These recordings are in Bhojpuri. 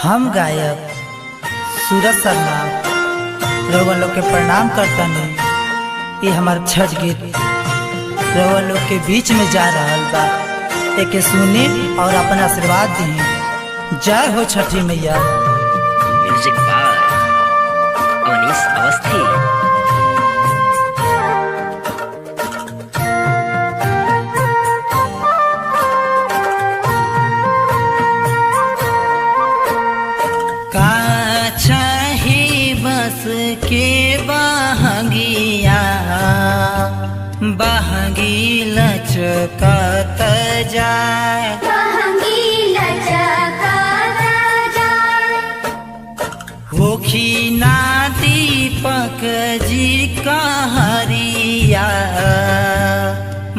हम गायक सूरज शर्मा रउआ लोग के प्रणाम करतनी। ये हमार छठ गीत रउआ लोग के बीच में जा रहल बा, एके सुनी और अपना आशीर्वाद दी। जय हो छठी मैया। Music by Avnish Awasthi. के बहंगिया बहंगी लचकत जाए, बहंगी लचकत जाए। होखी ना दीपक जी का हरिया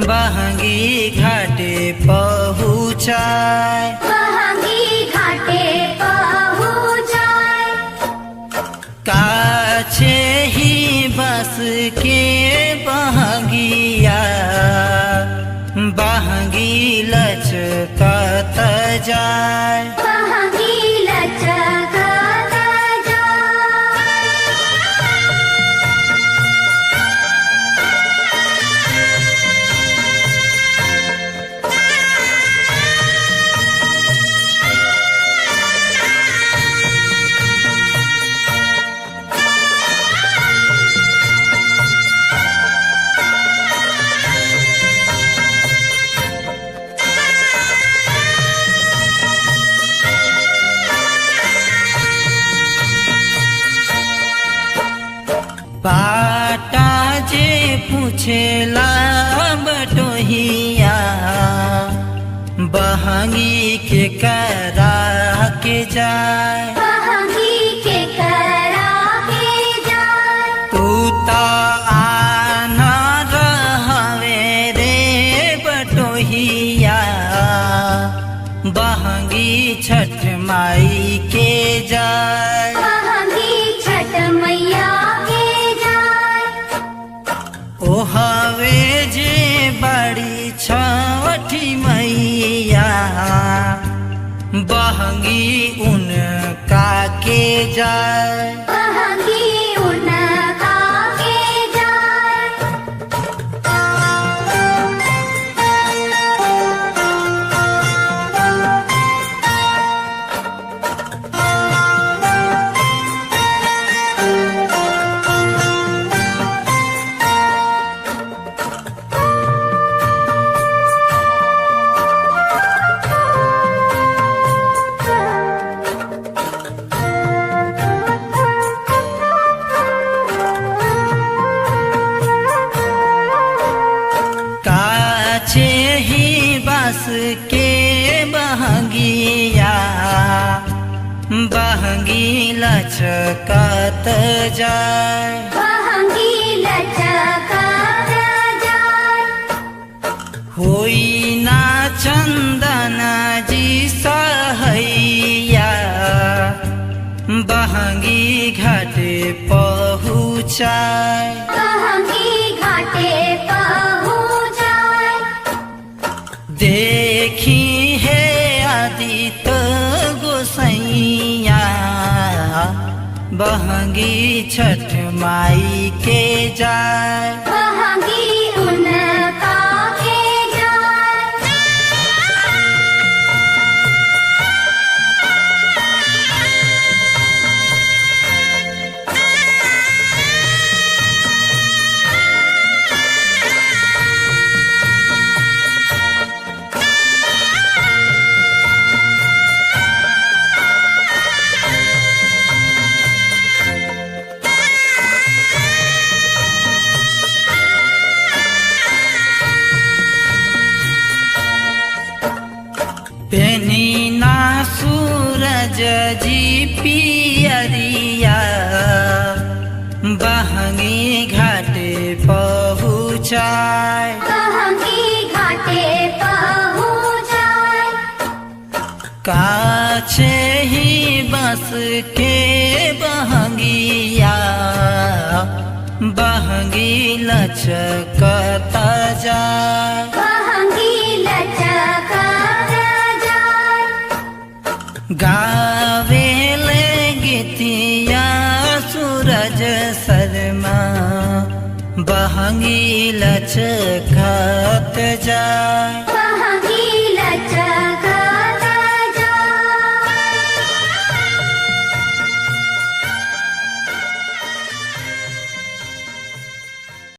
बहंगी घाटे पहुँचाए, बहंगी घाटे पहुँचाए। काछे ही बस के बहंगिया बहंगी लचकत जाए, बहंगी लचकत जाए। बाटा जे पूछेला बटोहिया बहंगी के करा के जाए, बहंगी के करा के जाए। तू तो आना रहवे रे बटोहिया बहंगी छठ माई के जाए, बहंगी छठ मैया के जाए। ओ हवे जे बड़ी छठी मैया बहंगी उनका के जाए, बहंगी उनका के जाए। काछे ही बस के बहंगिया बहंगी लचकत जाए, बहंगी लचकत जाए। होई ना चंदन जी सहैया बहंगी घाटे पहुँचाए, बहंगी घाटे पहुँचाए। देखी है आदित्य गोसैया बहंगी छठ माई के जाए, बहंगी उनका के जाए। पेनी ना सूरज जी पियरिया बहंगी घाटे पहुँचाए, बहंगी घाटे पहुँचाए। काछे ही बस के बहंगिया बहंगी लचकत जाए, बहंगी लचकत गावेले गीतिया सूरज शर्मा बहंगी लचकत जाए।